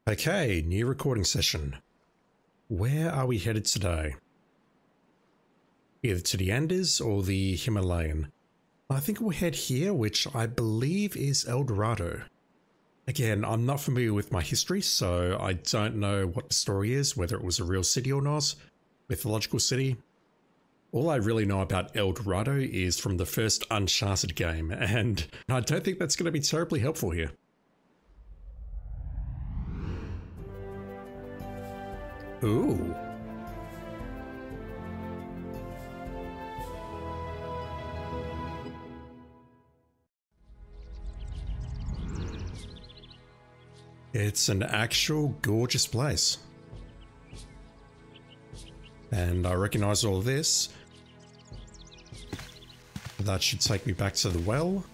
Okay, new recording session. Where are we headed today? Either to the Andes or the Himalayan. I think we'll head here, which I believe is El Dorado. Again, I'm not familiar with my history, so I don't know what the story is, whether it was a real city or not, mythological city. All I really know about El Dorado is from the first Uncharted game, and I don't think that's going to be terribly helpful here. Ooh. It's an actual gorgeous place. And I recognize all of this. That should take me back to the well.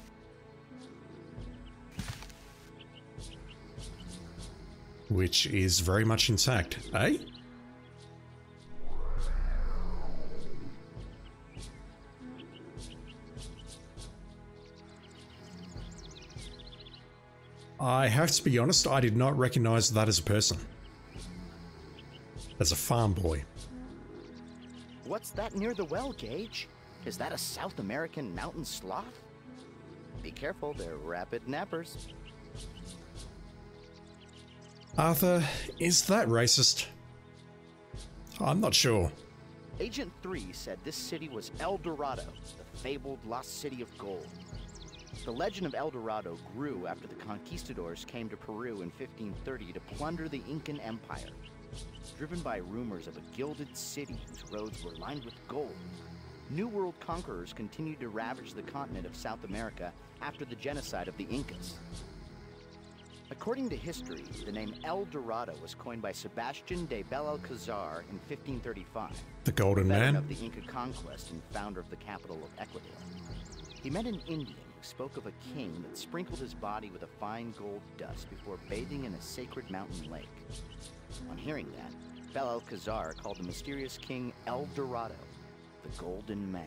Which is very much intact, eh? I have to be honest, I did not recognize that as a person. As a farm boy. What's that near the well, Gage? Is that a South American mountain sloth? Be careful, they're rapid nappers. Arthur, is that racist? I'm not sure. Agent 3 said this city was El Dorado, the fabled lost city of gold. The legend of El Dorado grew after the conquistadors came to Peru in 1530 to plunder the Incan Empire. Driven by rumors of a gilded city whose roads were lined with gold, New World conquerors continued to ravage the continent of South America after the genocide of the Incas. According to history, the name El Dorado was coined by Sebastian de Belalcazar in 1535. The Golden veteran Man? Of the Inca conquest and founder of the capital of Ecuador. He met an Indian who spoke of a king that sprinkled his body with a fine gold dust before bathing in a sacred mountain lake. On hearing that, Belalcazar called the mysterious king El Dorado, the Golden Man.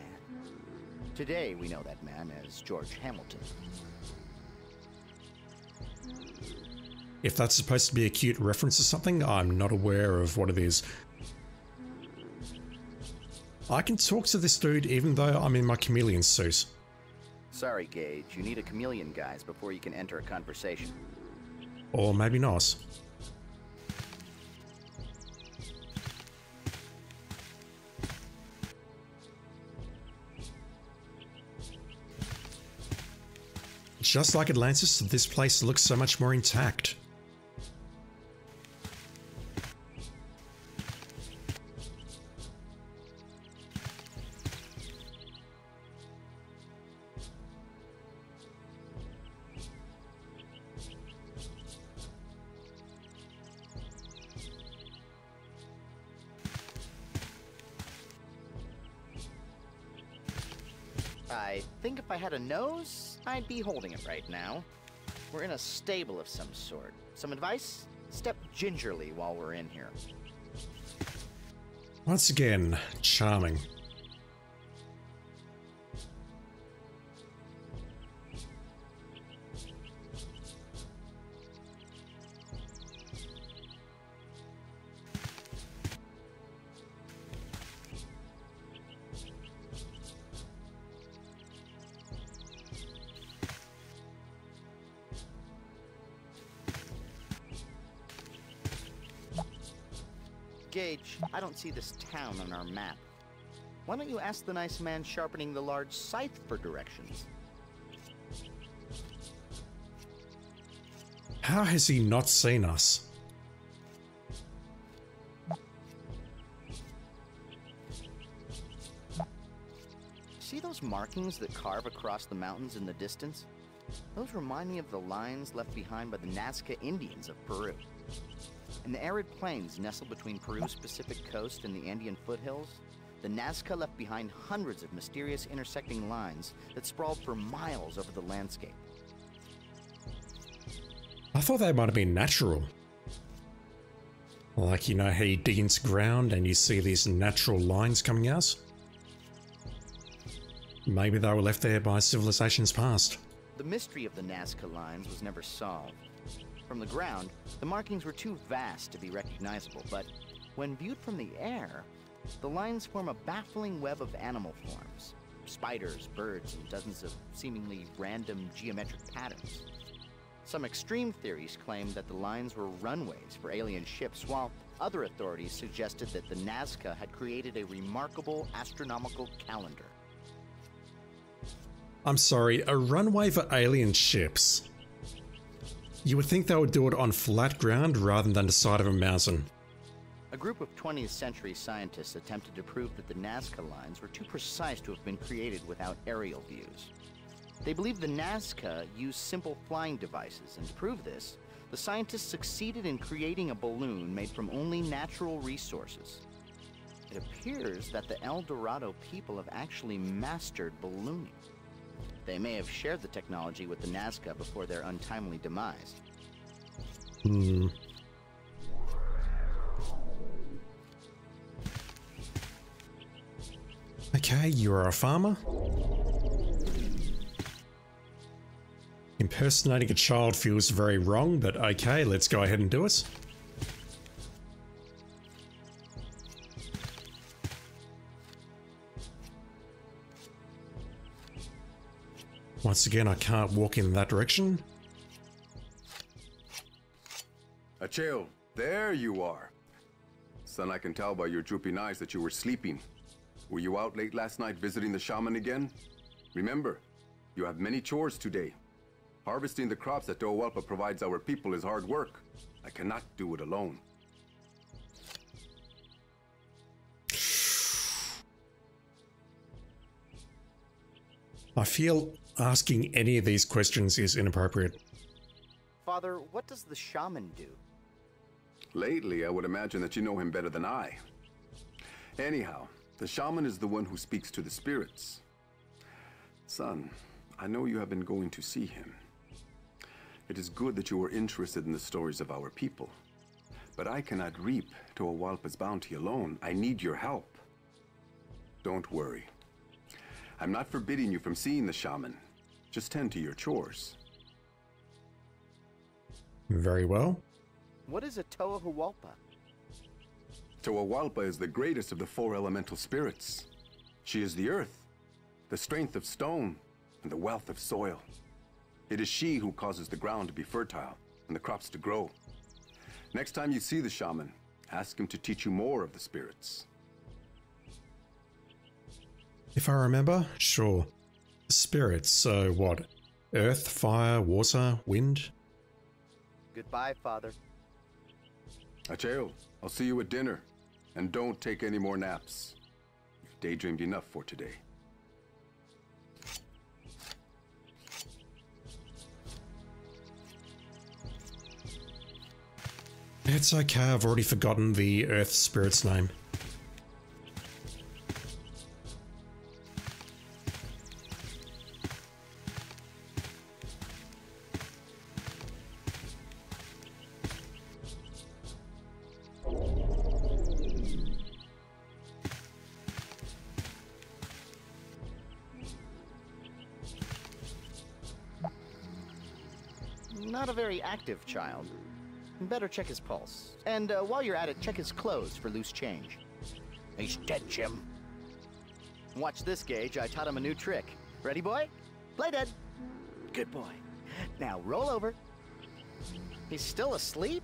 Today we know that man as George Hamilton. If that's supposed to be a cute reference to something, I'm not aware of what it is. I can talk to this dude even though I'm in my chameleon suit. Sorry, Gage, you need a chameleon guise before you can enter a conversation. Or maybe not. Just like Atlantis, this place looks so much more intact. I think if I had a nose, I'd be holding it right now. We're in a stable of some sort. Some advice? Step gingerly while we're in here. Once again, charming. Gage, I don't see this town on our map. Why don't you ask the nice man sharpening the large scythe for directions? How has he not seen us? See those markings that carve across the mountains in the distance? Those remind me of the lines left behind by the Nazca Indians of Peru. In the arid plains nestled between Peru's Pacific coast and the Andean foothills, the Nazca left behind hundreds of mysterious intersecting lines that sprawled for miles over the landscape. I thought they might have been natural. Like, you know how you dig into ground and you see these natural lines coming out? Maybe they were left there by civilizations past. The mystery of the Nazca lines was never solved. From the ground, the markings were too vast to be recognizable, but when viewed from the air, the lines form a baffling web of animal forms. Spiders, birds, and dozens of seemingly random geometric patterns. Some extreme theories claim that the lines were runways for alien ships, while other authorities suggested that the Nazca had created a remarkable astronomical calendar. I'm sorry, a runway for alien ships? You would think they would do it on flat ground rather than the side of a mountain. A group of 20th century scientists attempted to prove that the Nazca lines were too precise to have been created without aerial views. They believed the Nazca used simple flying devices, and to prove this, the scientists succeeded in creating a balloon made from only natural resources. It appears that the El Dorado people have actually mastered ballooning. They may have shared the technology with the Nazca before their untimely demise. Okay, you are a farmer. Impersonating a child feels very wrong, but okay, let's go ahead and do it. Once again, I can't walk in that direction. Acheo, there you are. Son, I can tell by your drooping eyes that you were sleeping. Were you out late last night visiting the shaman again? Remember, you have many chores today. Harvesting the crops that Doawalpa provides our people is hard work. I cannot do it alone. I feel asking any of these questions is inappropriate. Father, what does the shaman do? Lately, I would imagine that you know him better than I. Anyhow, the shaman is the one who speaks to the spirits. Son, I know you have been going to see him. It is good that you are interested in the stories of our people. But I cannot reap Doawalpa's bounty alone. I need your help. Don't worry. I'm not forbidding you from seeing the shaman. Just tend to your chores. Very well. What is a Toahualpa? Doawalpa is the greatest of the four elemental spirits. She is the earth, the strength of stone, and the wealth of soil. It is she who causes the ground to be fertile and the crops to grow. Next time you see the shaman, ask him to teach you more of the spirits. If I remember, sure. Spirits, so what? Earth, fire, water, wind? Goodbye, Father. Acheo, I'll see you at dinner. And don't take any more naps. You've daydreamed enough for today. It's okay, I've already forgotten the Earth Spirit's name. Not a very active child. Better check his pulse. And while you're at it, check his clothes for loose change. He's dead, Jim. Watch this, Gage. I taught him a new trick. Ready, boy? Play dead. Good boy. Now roll over. He's still asleep?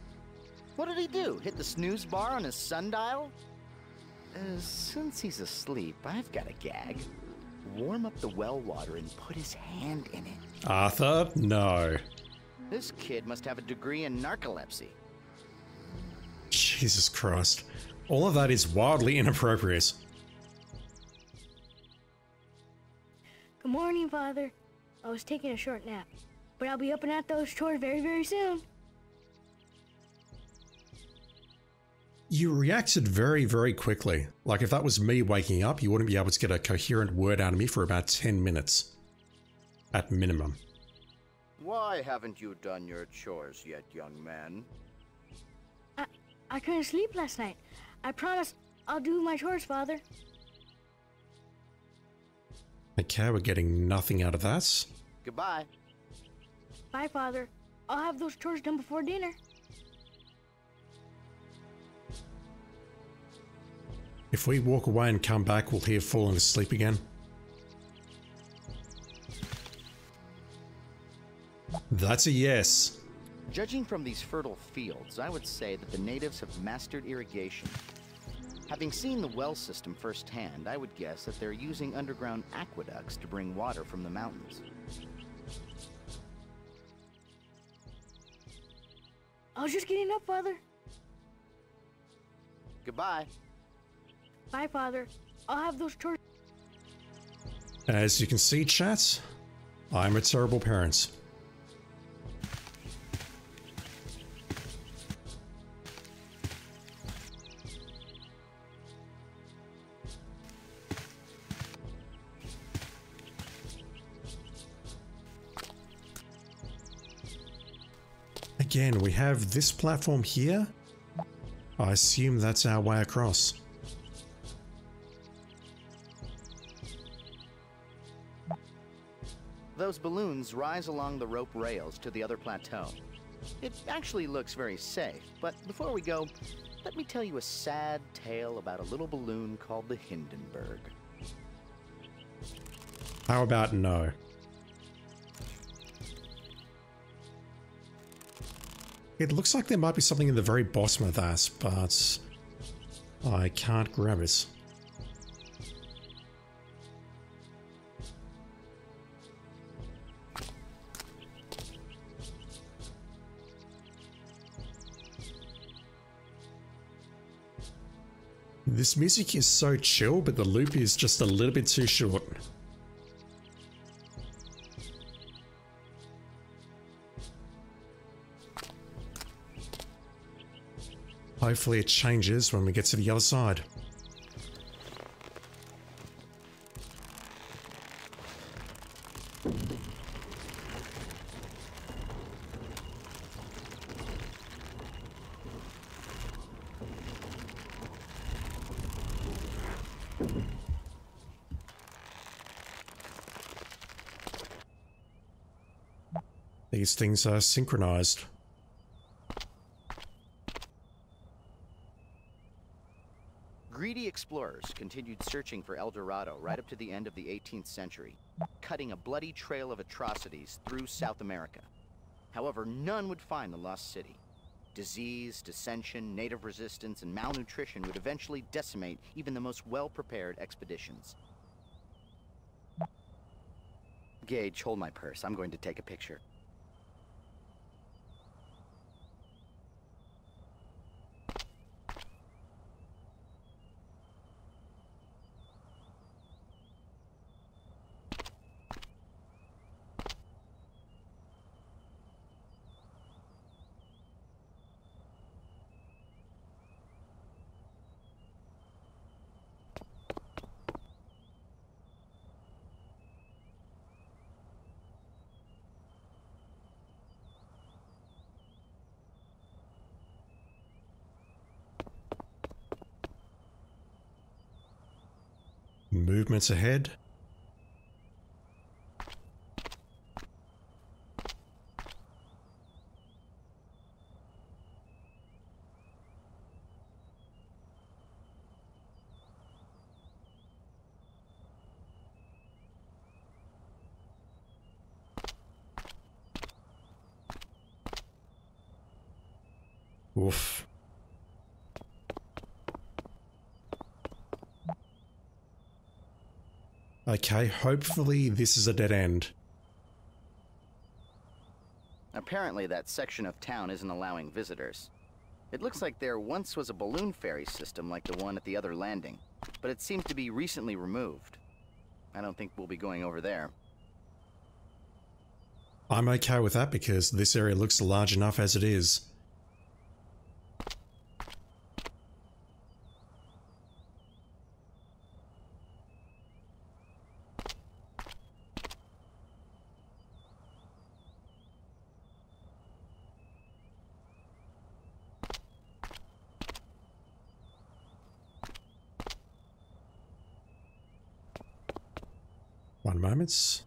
What did he do? Hit the snooze bar on his sundial? Since he's asleep, I've got a gag. Warm up the well water and put his hand in it. Arthur? No. This kid must have a degree in narcolepsy. Jesus Christ. All of that is wildly inappropriate. Good morning, Father. I was taking a short nap, but I'll be up and at those chores very, very soon. You reacted very, very quickly. Like if that was me waking up, you wouldn't be able to get a coherent word out of me for about 10 minutes. At minimum. Why haven't you done your chores yet, young man? I couldn't sleep last night. I promise I'll do my chores, Father. Okay, we're getting nothing out of that. Goodbye. Bye, Father. I'll have those chores done before dinner. If we walk away and come back, we'll hear falling asleep again. That's a yes. Judging from these fertile fields, I would say that the natives have mastered irrigation. Having seen the well system firsthand, I would guess that they're using underground aqueducts to bring water from the mountains. I was just getting up, Father. Goodbye. Bye, Father. I'll have those chores. As you can see, chat, I'm a terrible parent. Again, we have this platform here. I assume that's our way across. Those balloons rise along the rope rails to the other plateau. It actually looks very safe, but before we go, let me tell you a sad tale about a little balloon called the Hindenburg. How about no? It looks like there might be something in the very bottom of that, but I can't grab it. This music is so chill, but the loop is just a little bit too short. Hopefully it changes when we get to the other side. These things are synchronized. Greedy explorers continued searching for El Dorado right up to the end of the 18th century, cutting a bloody trail of atrocities through South America. However, none would find the lost city. Disease, dissension, native resistance, and malnutrition would eventually decimate even the most well-prepared expeditions. Gage, hold my purse. I'm going to take a picture. Movements ahead. Oof. Okay, hopefully this is a dead end. Apparently that section of town isn't allowing visitors. It looks like there once was a balloon ferry system like the one at the other landing, but it seems to be recently removed. I don't think we'll be going over there. I'm okay with that because this area looks large enough as it is. One moment.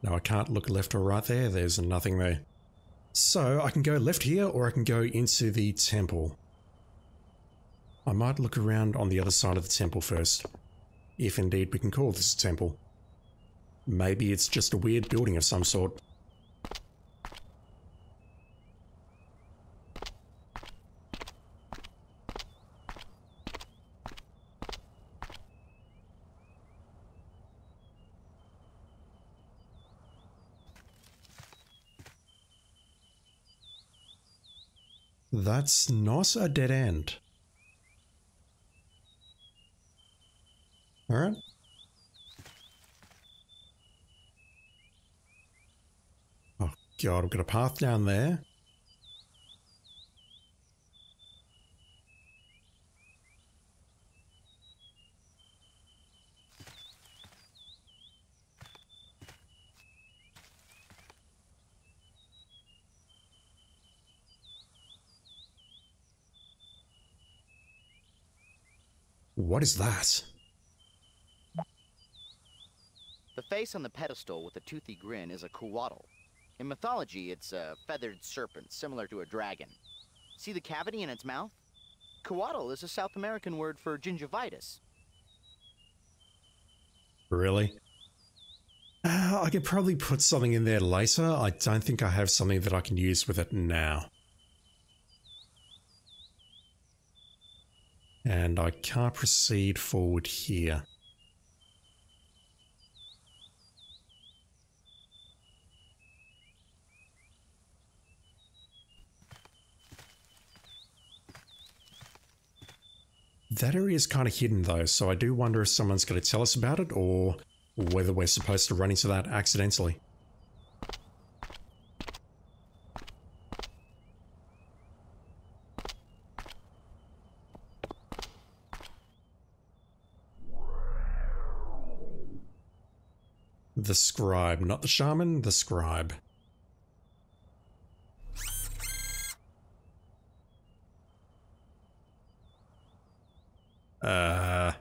No, I can't look left or right there. There's nothing there. So I can go left here or I can go into the temple. I might look around on the other side of the temple first, if indeed we can call this a temple. Maybe it's just a weird building of some sort. That's not a dead end. Alright. Oh god, we've got a path down there. What is that? The face on the pedestal with a toothy grin is a Kuwatl. In mythology, it's a feathered serpent, similar to a dragon. See the cavity in its mouth? Kuwatl is a South American word for gingivitis. Really? I could probably put something in there later. I don't think I have something that I can use with it now. And I can't proceed forward here. That area is kind of hidden though, so I do wonder if someone's going to tell us about it or whether we're supposed to run into that accidentally. The scribe, not the shaman, the scribe. The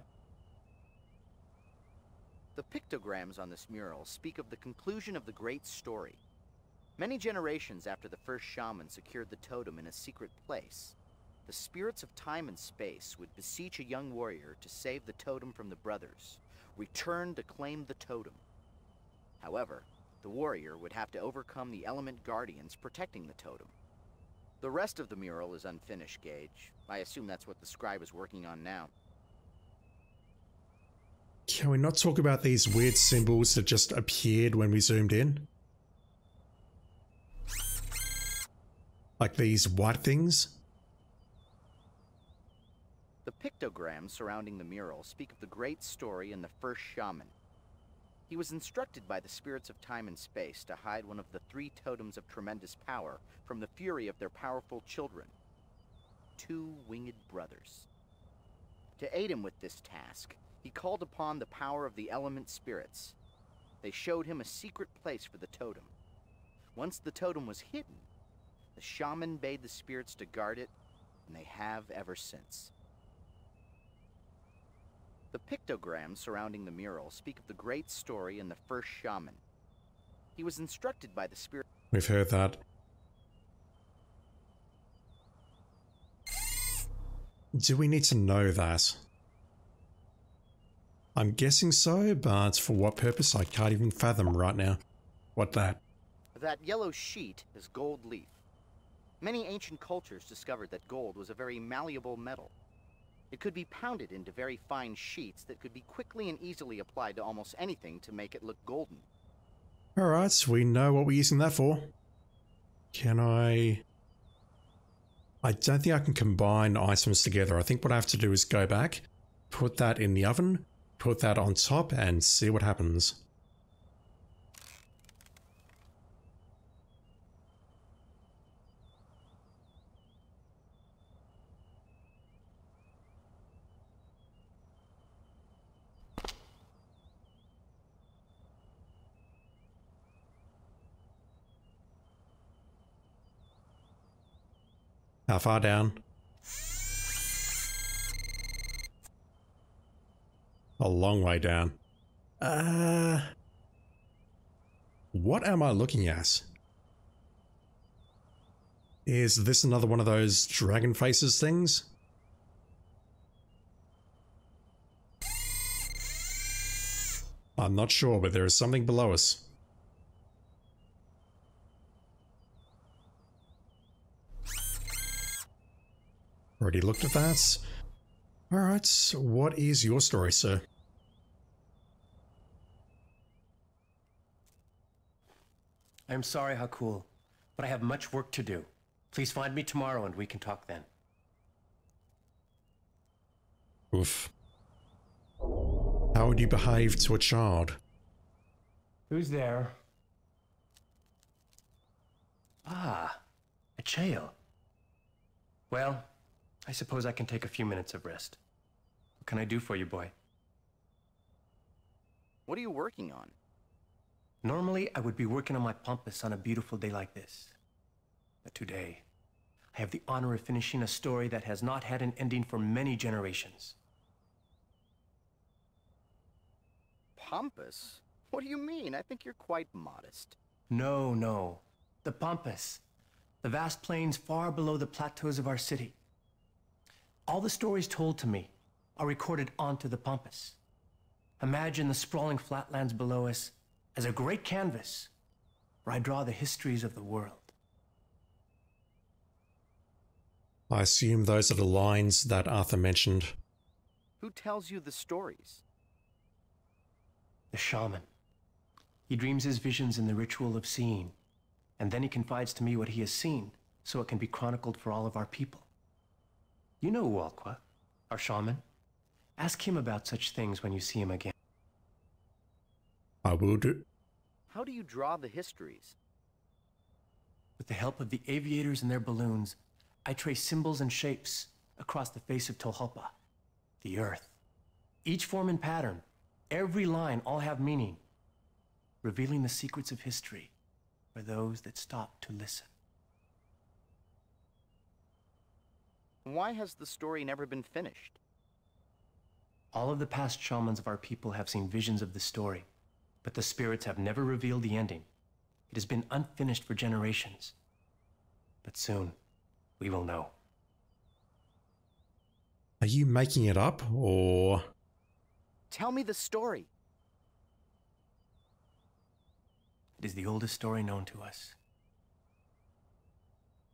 pictograms on this mural speak of the conclusion of the great story. Many generations after the first shaman secured the totem in a secret place, the spirits of time and space would beseech a young warrior to save the totem from the brothers, return to claim the totem. However, the warrior would have to overcome the element guardians protecting the totem. The rest of the mural is unfinished, Gage. I assume that's what the scribe is working on now. Can we not talk about these weird symbols that just appeared when we zoomed in? Like these white things? The pictograms surrounding the mural speak of the great story and the first shaman. He was instructed by the spirits of time and space to hide one of the 3 totems of tremendous power from the fury of their powerful children, 2 winged brothers. To aid him with this task, he called upon the power of the element spirits. They showed him a secret place for the totem. Once the totem was hidden, the shaman bade the spirits to guard it, and they have ever since. The pictograms surrounding the mural speak of the great story and the first shaman. He was instructed by the spirit. We've heard that. Do we need to know that? I'm guessing so, but for what purpose I can't even fathom right now. What that? That yellow sheet is gold leaf. Many ancient cultures discovered that gold was a very malleable metal. It could be pounded into very fine sheets that could be quickly and easily applied to almost anything to make it look golden. Alright, so we know what we're using that for. Can I don't think I can combine items together. I think what I have to do is go back, put that in the oven, put that on top, and see what happens. How far down? A long way down. What am I looking at? Is this another one of those dragon faces things? I'm not sure, but there is something below us. Already looked at that. Alright, what is your story, sir? I am sorry, Hakul, but I have much work to do. Please find me tomorrow and we can talk then. Oof. How would you behave to a child? Who's there? Ah, Achael. Well, I suppose I can take a few minutes of rest. What can I do for you, boy? What are you working on? Normally, I would be working on my pampas on a beautiful day like this. But today, I have the honor of finishing a story that has not had an ending for many generations. Pompous? What do you mean? I think you're quite modest. No. The pampas. The vast plains far below the plateaus of our city. All the stories told to me are recorded onto the pampas. Imagine the sprawling flatlands below us as a great canvas where I draw the histories of the world. I assume those are the lines that Arthur mentioned. Who tells you the stories? The shaman. He dreams his visions in the ritual of seeing, and then he confides to me what he has seen, so it can be chronicled for all of our people. You know Ualqua, our shaman. Ask him about such things when you see him again. I will do. How do you draw the histories? With the help of the aviators and their balloons, I trace symbols and shapes across the face of Tolhopa, the earth. Each form and pattern, every line, all have meaning, revealing the secrets of history for those that stop to listen. Why has the story never been finished? All of the past shamans of our people have seen visions of the story, but the spirits have never revealed the ending. It has been unfinished for generations. But soon, we will know. Are you making it up, or...? Tell me the story. It is the oldest story known to us.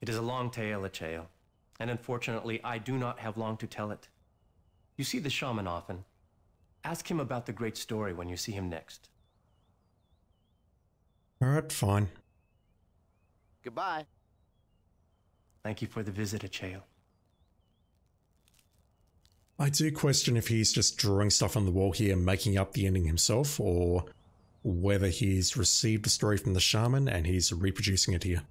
It is a long tale, Achael, and unfortunately, I do not have long to tell it. You see the shaman often. Ask him about the great story when you see him next. Alright, fine. Goodbye. Thank you for the visit, Achael. I do question if he's just drawing stuff on the wall here and making up the ending himself, or whether he's received a story from the shaman and he's reproducing it here.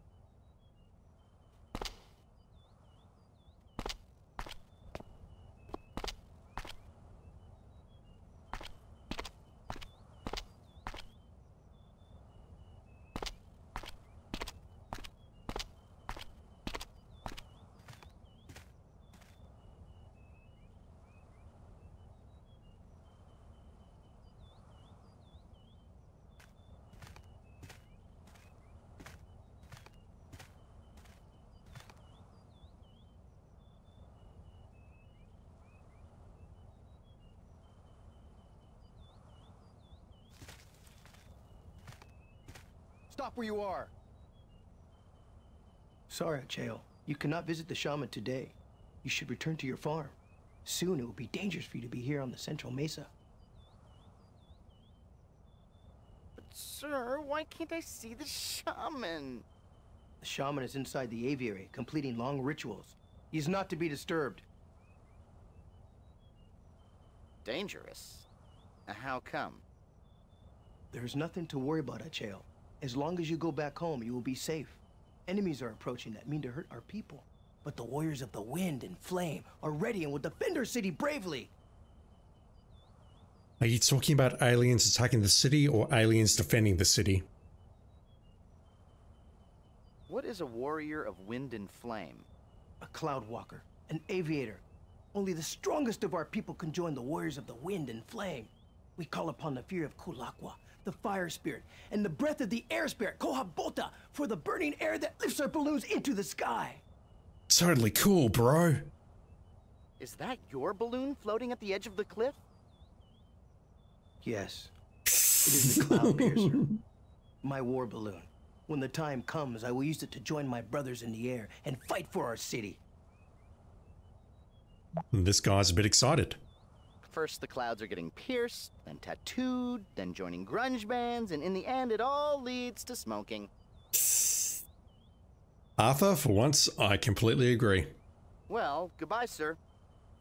Stop where you are! Sorry, Achael. You cannot visit the shaman today. You should return to your farm. Soon it will be dangerous for you to be here on the Central Mesa. But sir, why can't I see the shaman? The shaman is inside the aviary, completing long rituals. He is not to be disturbed. Dangerous? How come? There is nothing to worry about, Achael. As long as you go back home, you will be safe. Enemies are approaching that mean to hurt our people. But the warriors of the wind and flame are ready and will defend our city bravely. Are you talking about aliens attacking the city or aliens defending the city? What is a warrior of wind and flame? A cloud walker, an aviator. Only the strongest of our people can join the warriors of the wind and flame. We call upon the fear of Kulaqua, the fire spirit, and the breath of the air spirit, Kohabota, for the burning air that lifts our balloons into the sky. Totally cool, bro. Is that your balloon floating at the edge of the cliff? Yes, it is the Cloud Piercer, my war balloon. When the time comes, I will use it to join my brothers in the air and fight for our city. This guy's a bit excited. First, the clouds are getting pierced, then tattooed, then joining grunge bands, and in the end, it all leads to smoking. Arthur, for once, I completely agree. Well, goodbye, sir.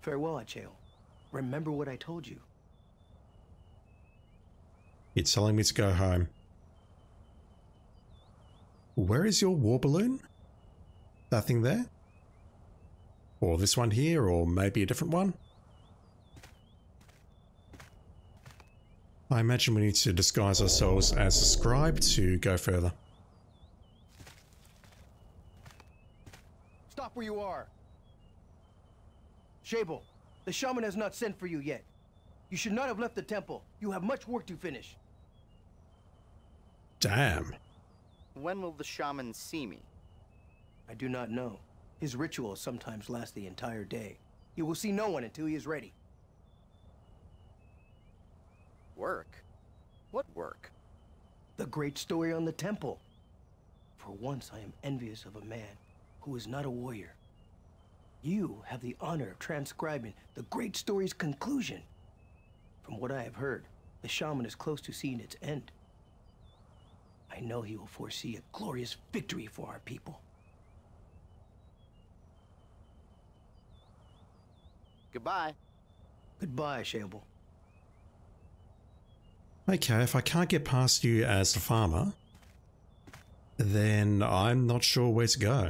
Farewell, Acheo. Remember what I told you. You're telling me to go home. Where is your war balloon? That thing there? Or this one here, or maybe a different one? I imagine we need to disguise ourselves as a scribe to go further. Stop where you are. Shable, the shaman has not sent for you yet. You should not have left the temple. You have much work to finish. Damn. When will the shaman see me? I do not know. His rituals sometimes last the entire day. He will see no one until he is ready. Work? What work? The great story on the temple. For once I am envious of a man who is not a warrior. You have the honor of transcribing the great story's conclusion. From what I have heard, the shaman is close to seeing its end. I know he will foresee a glorious victory for our people. Goodbye. Goodbye, Shable. Okay, if I can't get past you as the farmer, then I'm not sure where to go.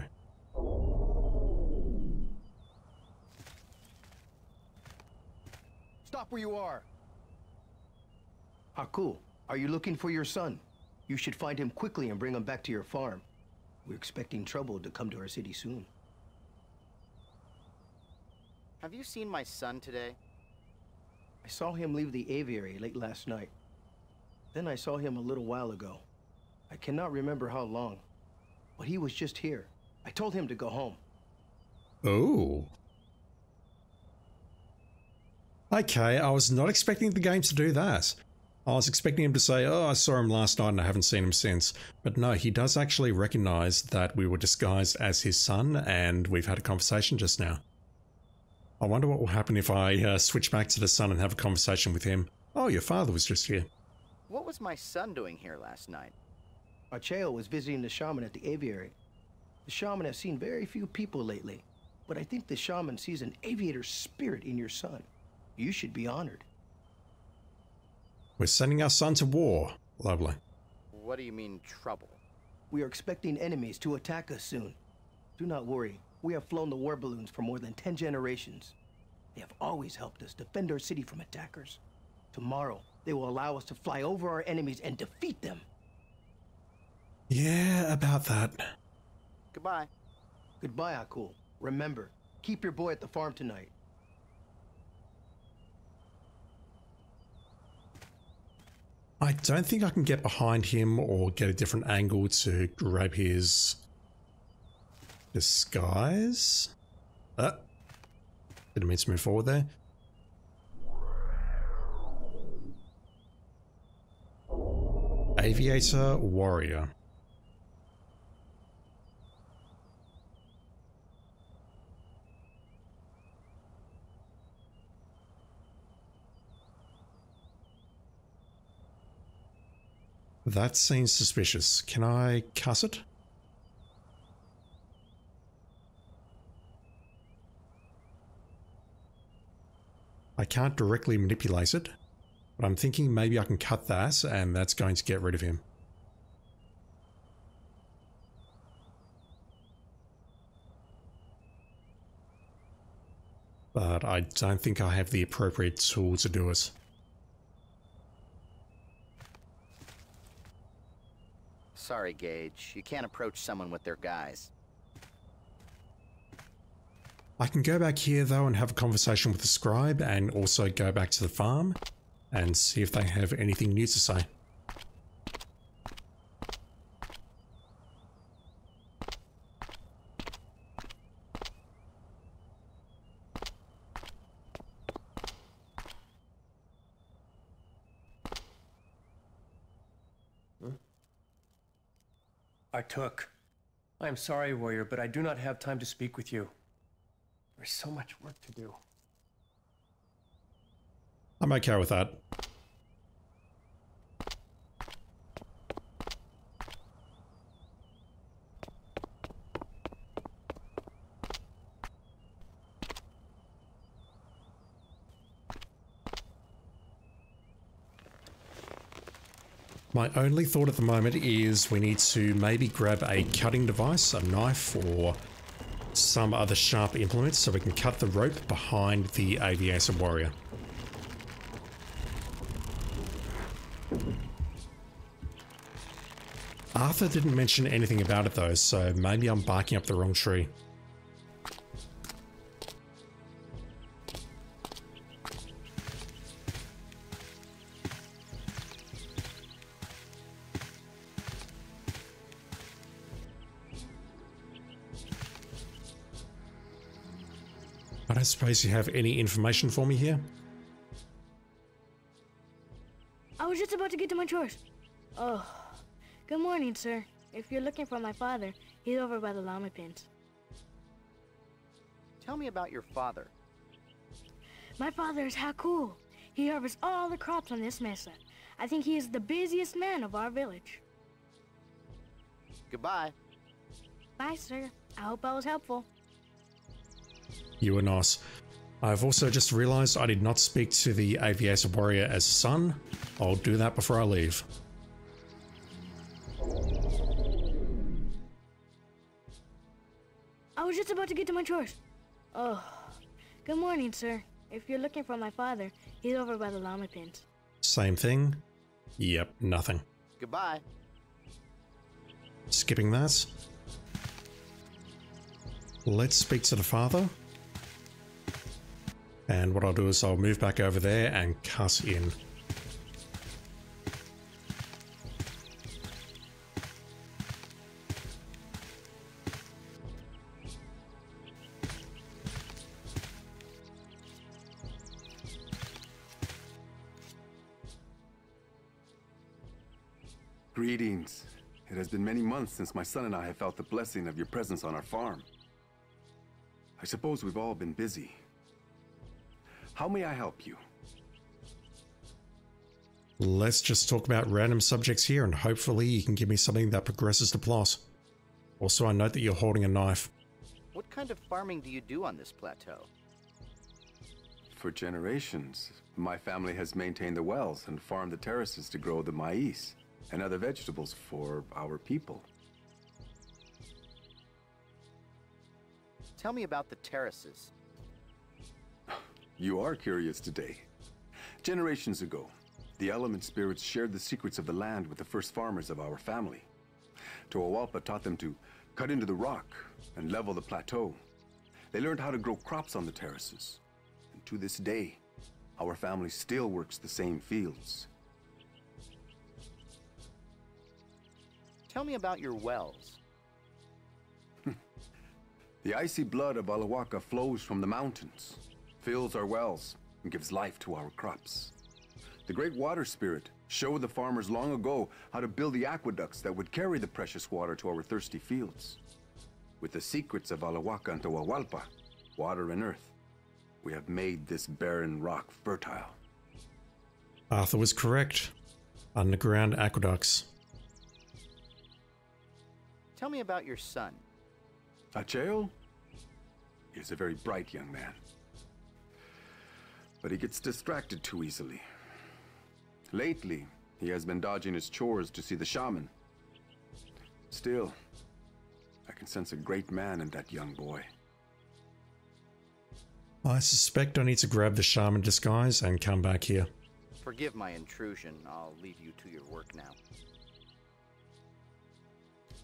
Stop where you are. Haku, are you looking for your son? You should find him quickly and bring him back to your farm. We're expecting trouble to come to our city soon. Have you seen my son today? I saw him leave the aviary late last night. Then I saw him a little while ago. I cannot remember how long, but he was just here. I told him to go home. Oh. Okay, I was not expecting the game to do that. I was expecting him to say, oh, I saw him last night and I haven't seen him since. But no, he does actually recognize that we were disguised as his son and we've had a conversation just now. I wonder what will happen if I switch back to the son and have a conversation with him. Oh, your father was just here. What was my son doing here last night? Acheo was visiting the shaman at the aviary. The shaman has seen very few people lately, but I think the shaman sees an aviator's spirit in your son. You should be honored. We're sending our son to war. Lovely. What do you mean, trouble? We are expecting enemies to attack us soon. Do not worry. We have flown the war balloons for more than 10 generations. They have always helped us defend our city from attackers. Tomorrow, they will allow us to fly over our enemies and defeat them. Yeah, about that. Goodbye. Goodbye, Akul. Remember, keep your boy at the farm tonight. I don't think I can get behind him or get a different angle to grab his disguise. Didn't mean to move forward there. Aviator warrior. That seems suspicious. Can I cuss it? I can't directly manipulate it, but I'm thinking maybe I can cut that and that's going to get rid of him. But I don't think I have the appropriate tool to do it. Sorry, Gage. You can't approach someone with their guise. I can go back here though and have a conversation with the scribe and also go back to the farm and see if they have anything new to say. partook. I am sorry, warrior, but I do not have time to speak with you. There's so much work to do. I'm okay with that. My only thought at the moment is we need to maybe grab a cutting device, a knife, or some other sharp implement so we can cut the rope behind the Aviator Warrior. Arthur didn't mention anything about it though, so maybe I'm barking up the wrong tree. I don't suppose you have any information for me here? I was just about to get to my chores. Oh, good morning, sir. If you're looking for my father, he's over by the llama pens. Tell me about your father. My father is Haku. He harvests all the crops on this mesa. I think he is the busiest man of our village. Goodbye. Bye, sir. I hope I was helpful. You were nice. I've also just realized I did not speak to the Aviator Warrior as son. I'll do that before I leave. I was just about to get to my chores. Oh, good morning, sir. If you're looking for my father, he's over by the llama pens. Same thing? Yep, nothing. Goodbye. Skipping that. Let's speak to the father. And what I'll do is I'll move back over there and cut in. Greetings. It has been many months since my son and I have felt the blessing of your presence on our farm. I suppose we've all been busy. How may I help you? Let's just talk about random subjects here and hopefully you can give me something that progresses the plot. Also, I note that you're holding a knife. What kind of farming do you do on this plateau? For generations, my family has maintained the wells and farmed the terraces to grow the maize and other vegetables for our people. Tell me about the terraces. You are curious today. Generations ago, the element spirits shared the secrets of the land with the first farmers of our family. Toawalpa taught them to cut into the rock and level the plateau. They learned how to grow crops on the terraces. And to this day, our family still works the same fields. Tell me about your wells. The icy blood of Alawaka flows from the mountains, fills our wells, and gives life to our crops. The great water spirit showed the farmers long ago how to build the aqueducts that would carry the precious water to our thirsty fields. With the secrets of Alawaka and Toawalpa, water and earth, we have made this barren rock fertile. Arthur was correct. Underground aqueducts. Tell me about your son. Acheo is a very bright young man. But he gets distracted too easily. Lately, he has been dodging his chores to see the shaman. Still, I can sense a great man in that young boy. I suspect I need to grab the shaman disguise and come back here. Forgive my intrusion. I'll leave you to your work now.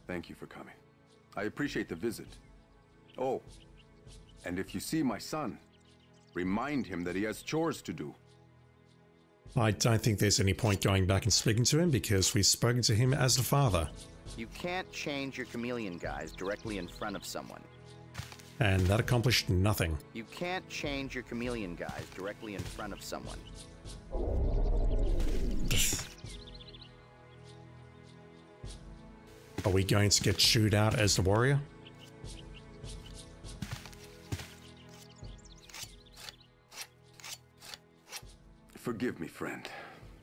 Thank you for coming. I appreciate the visit. Oh, and if you see my son, remind him that he has chores to do. I don't think there's any point going back and speaking to him because we've spoken to him as the father. You can't change your chameleon guise directly in front of someone. And that accomplished nothing. You can't change your chameleon guise directly in front of someone. Are we going to get chewed out as the warrior? Forgive me, friend.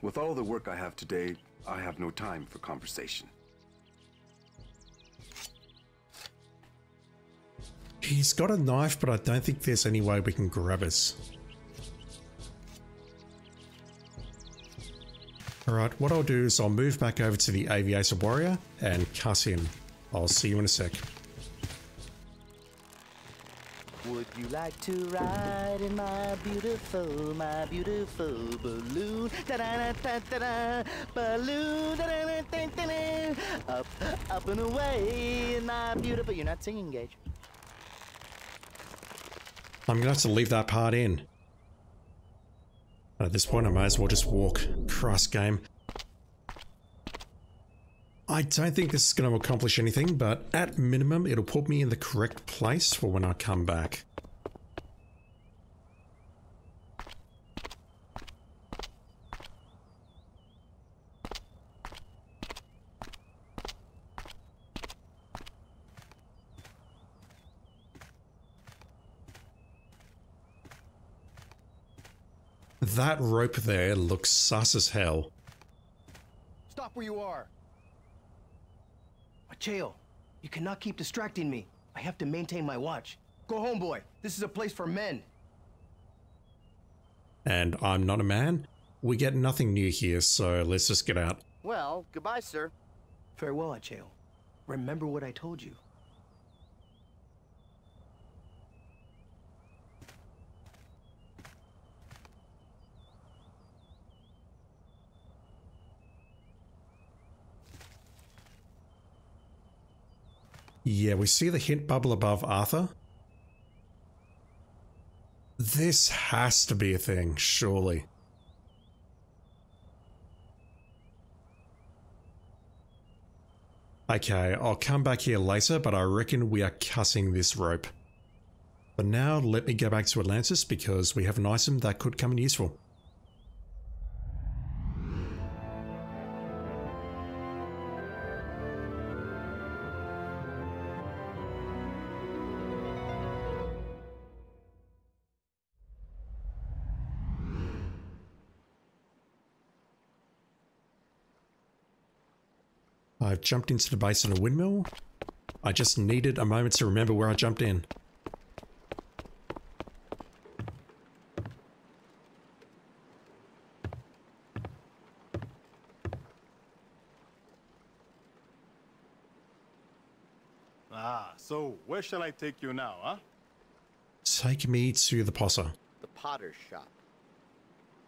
With all the work I have today, I have no time for conversation. He's got a knife, but I don't think there's any way we can grab it. Alright, what I'll do is I'll move back over to the Aviator Warrior and cuss him. I'll see you in a sec. Would you like to ride in my beautiful balloon? Da-da-da-da-da-da, balloon, da-da-da-da-da-da. Up and away in my beautiful... You're not singing, Gage. I'm gonna have to leave that part in. At this point, I might as well just walk. Christ, game. I don't think this is going to accomplish anything, but at minimum, it'll put me in the correct place for when I come back. That rope there looks sus as hell. Stop where you are. Acheo, you cannot keep distracting me. I have to maintain my watch. Go home, boy. This is a place for men. And I'm not a man. We get nothing new here, so let's just get out. Well, goodbye, sir. Farewell, Acheo. Remember what I told you. Yeah, we see the hint bubble above Arthur. This has to be a thing, surely. Okay, I'll come back here later, but I reckon we are cussing this rope. But now, let me go back to Atlantis because we have an item that could come in useful. I've jumped into the base of a windmill. I just needed a moment to remember where I jumped in. Ah, so where shall I take you now, huh? Take me to the Potter. The potter's shop.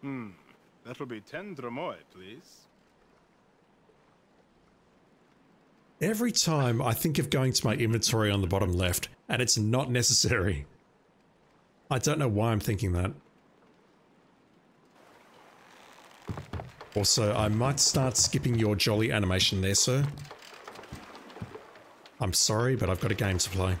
That will be 10 dromoi, please. Every time I think of going to my inventory on the bottom left, and it's not necessary. I don't know why I'm thinking that. Also, I might start skipping your jolly animation there, sir. I'm sorry, but I've got a game to play.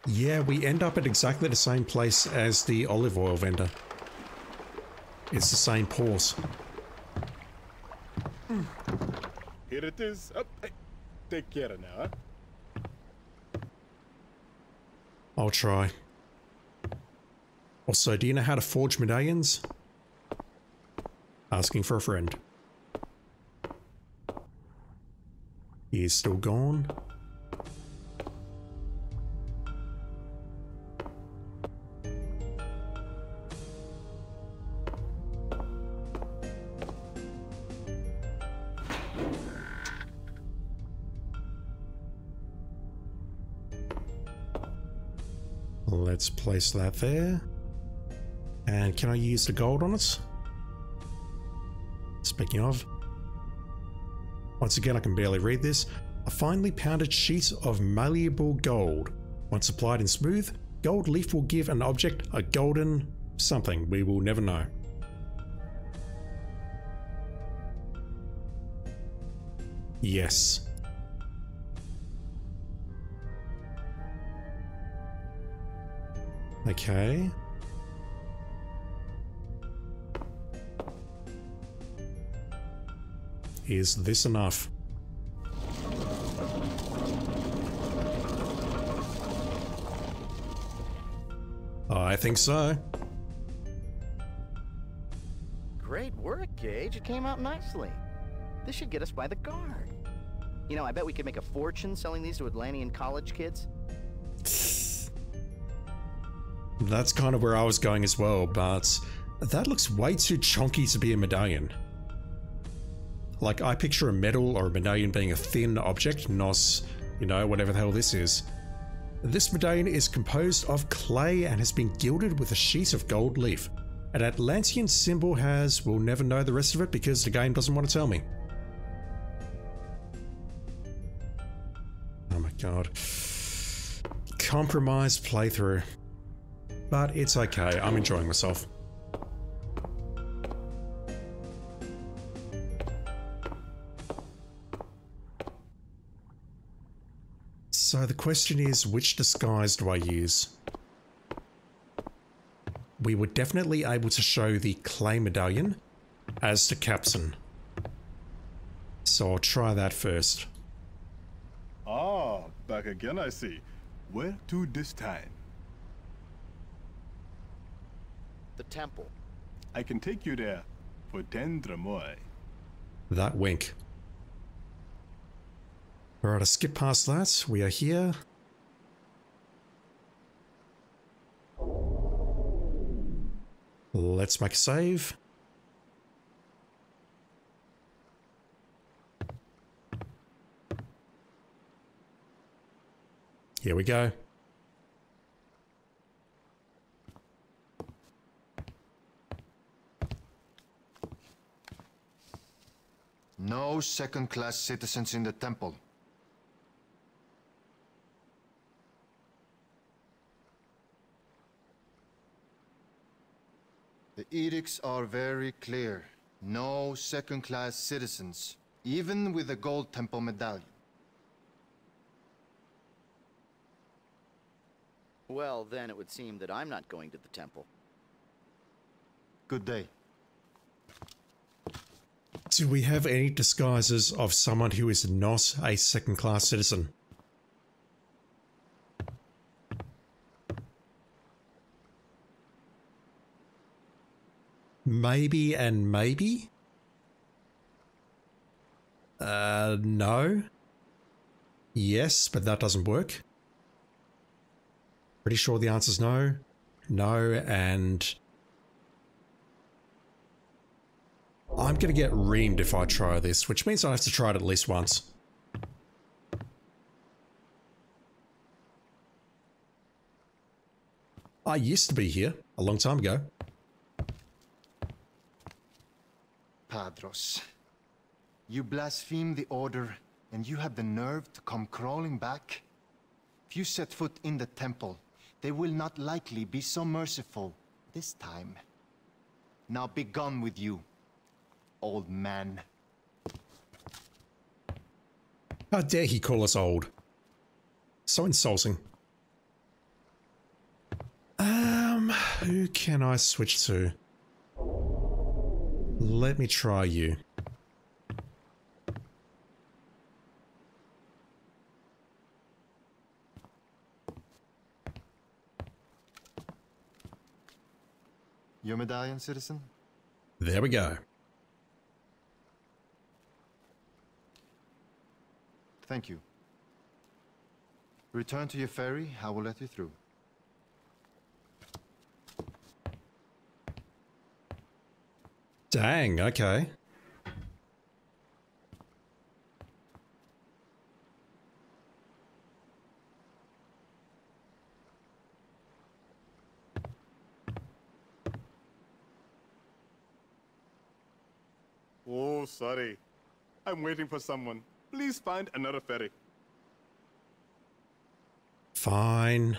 Yeah, we end up at exactly the same place as the olive oil vendor. It's the same pause. Here it is. Oh, hey, take care now, huh? I'll try. Also, do you know how to forge medallions? Asking for a friend. He is still gone. Let's place that there. And can I use the gold on it? Speaking of, once again, I can barely read this. A finely pounded sheet of malleable gold. Once applied in smooth, gold leaf will give an object a golden something we will never know. Yes. Okay. Is this enough? I think so. Great work, Gage. It came out nicely. This should get us by the guard. You know, I bet we could make a fortune selling these to Atlantean college kids. That's kind of where I was going as well, but that looks way too chunky to be a medallion. Like, I picture a medal or a medallion being a thin object, not, you know, whatever the hell this is. This medallion is composed of clay and has been gilded with a sheet of gold leaf. An Atlantean symbol has, we'll never know the rest of it because the game doesn't want to tell me. Oh my god. Compromised playthrough. But it's okay, I'm enjoying myself. So the question is, which disguise do I use? We were definitely able to show the clay medallion as to Capson. So I'll try that first. Ah, back again, I see. Where to this time? The temple. I can take you there for 10 drachmae. That wink. Alright, I skip past that. We are here. Let's make a save. Here we go. No second-class citizens in the temple. The edicts are very clear. No second-class citizens, even with a gold temple medallion. Well, then it would seem that I'm not going to the temple. Good day. Do we have any disguises of someone who is not a second-class citizen? Maybe and maybe? No. Yes, but that doesn't work. Pretty sure the answer's no. No, and... I'm gonna get reamed if I try this, which means I have to try it at least once. I used to be here a long time ago. Padros, you blaspheme the order, and you have the nerve to come crawling back? If you set foot in the temple, they will not likely be so merciful this time. Now be gone with you, old man. How dare he call us old? So insulting. Who can I switch to? Let me try you. Your medallion, citizen? There we go. Thank you. Return to your ferry, I will let you through. Dang, okay. Oh, sorry. I'm waiting for someone. Please find another ferry. Fine.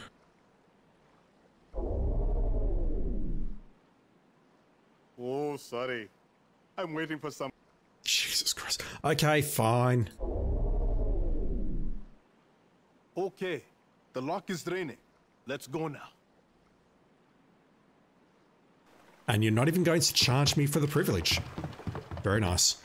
Oh, sorry. I'm waiting for some. Jesus Christ. Okay, fine. Okay, the lock is draining. Let's go now. And you're not even going to charge me for the privilege. Very nice.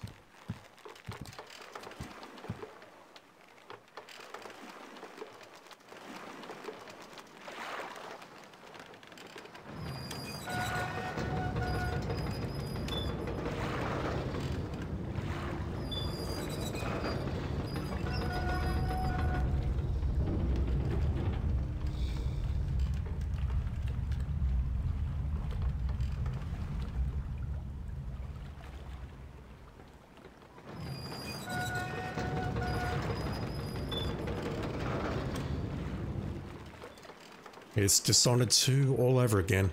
It's Dishonored 2 all over again.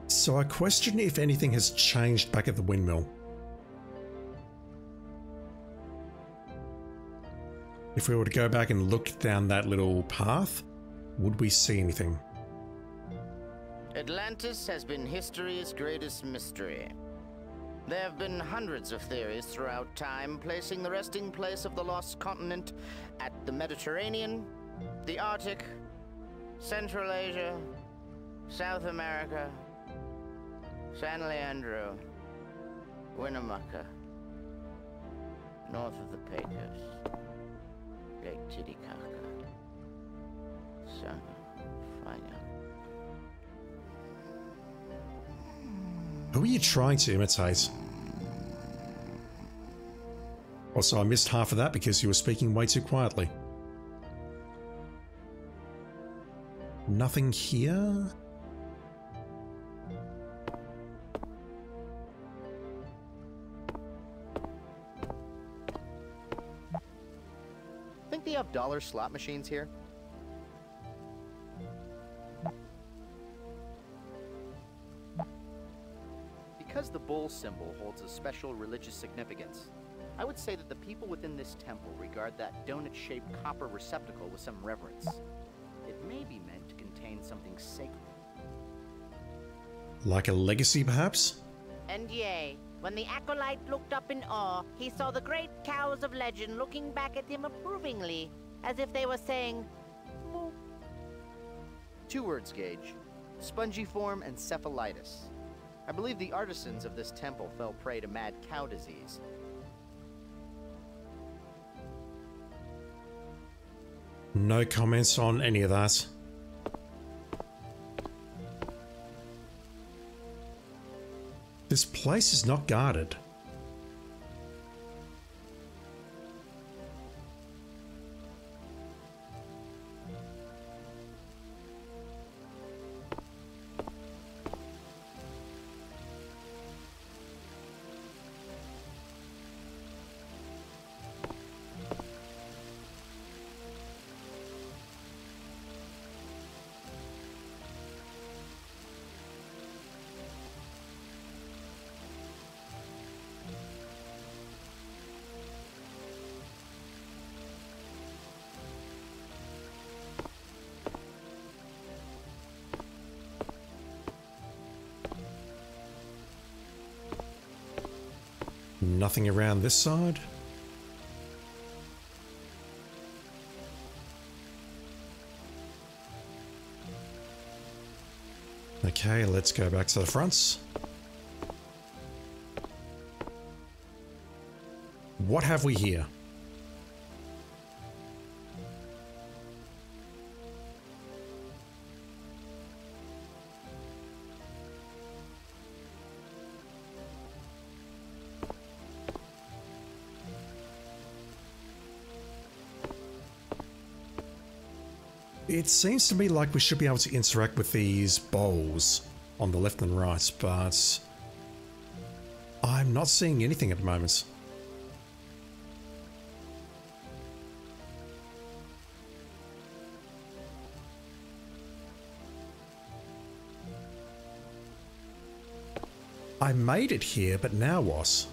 So I question if anything has changed back at the windmill. If we were to go back and look down that little path, would we see anything? Atlantis has been history's greatest mystery. There have been hundreds of theories throughout time, placing the resting place of the lost continent at the Mediterranean, the Arctic, Central Asia, South America, San Leandro, Winnemucca, north of the Pecos, Lake Titicaca, Son of Fire. Who are you trying to imitate? Also, I missed half of that because you were speaking way too quietly. Nothing here? Think they have dollar slot machines here? Because the bull symbol holds a special religious significance, I would say that the people within this temple regard that donut-shaped copper receptacle with some reverence. It may be meant to contain something sacred. Like a legacy, perhaps? And yea, when the acolyte looked up in awe, he saw the great cows of legend looking back at him approvingly, as if they were saying, "Moo." 2 words, Gage. Spongiform and cephalitis. I believe the artisans of this temple fell prey to mad cow disease. No comments on any of that. This place is not guarded. Nothing around this side. Okay, let's go back to the fronts. What have we here? It seems to me like we should be able to interact with these bowls on the left and right, but I'm not seeing anything at the moment. I made it here, but now what?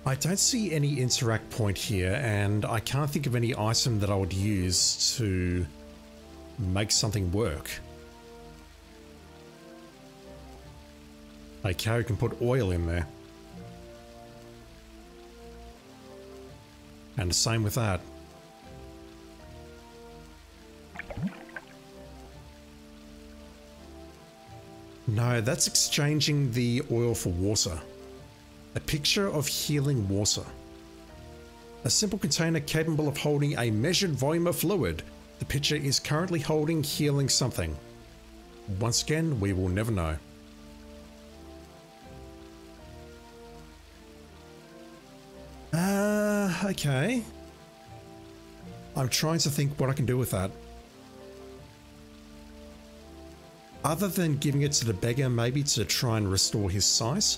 I don't see any interact point here, and I can't think of any item that I would use to make something work. Okay, we can put oil in there. And the same with that. No, that's exchanging the oil for water. A picture of healing water. A simple container capable of holding a measured volume of fluid. The picture is currently holding healing something. Once again, we will never know. Okay. I'm trying to think what I can do with that. Other than giving it to the beggar, maybe to try and restore his sight,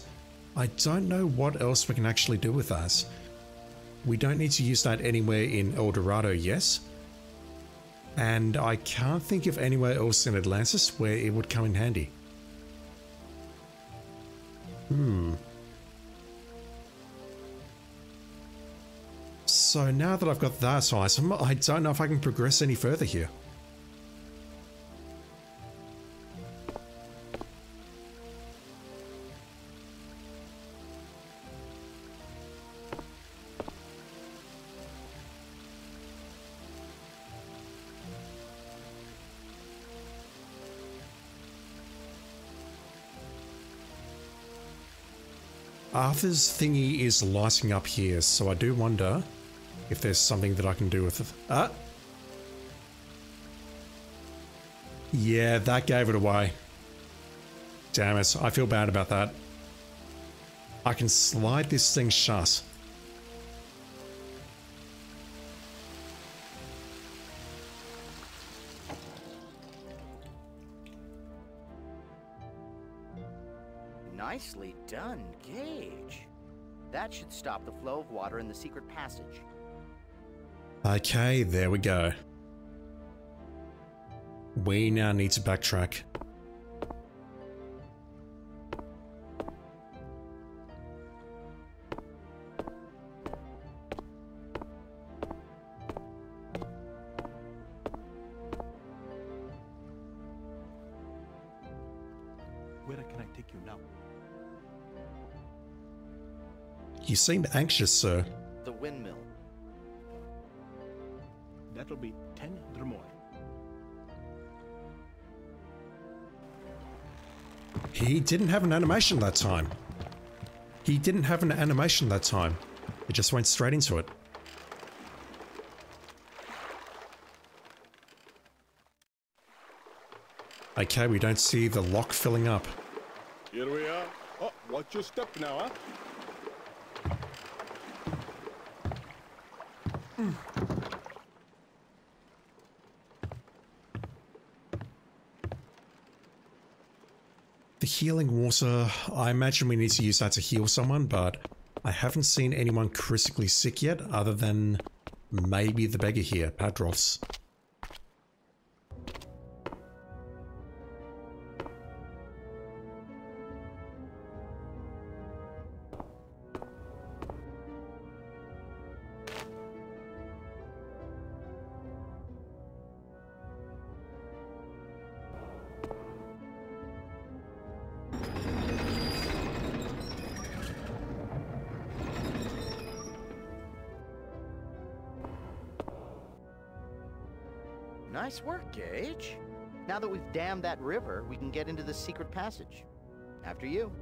I don't know what else we can actually do with that. We don't need to use that anywhere in El Dorado, yes. And I can't think of anywhere else in Atlantis where it would come in handy. So now that I've got that item, I don't know if I can progress any further here. Arthur's thingy is lighting up here, so I do wonder if there's something that I can do with it. Yeah, that gave it away. Damn it, I feel bad about that. I can slide this thing shut. Nicely done, Gage. That should stop the flow of water in the secret passage. Okay, there we go. We now need to backtrack. Where can I take you now? You seem anxious, sir. The windmill. That'll be 10 dromoi. He didn't have an animation that time. He didn't have an animation that time. It just went straight into it. Okay, we don't see the lock filling up. Here we are. Oh, watch your step now, huh? The healing water, I imagine we need to use that to heal someone, but I haven't seen anyone critically sick yet, other than maybe the beggar here, Padros. Nice work, Gage. Now that we've dammed that river, we can get into the secret passage. After you.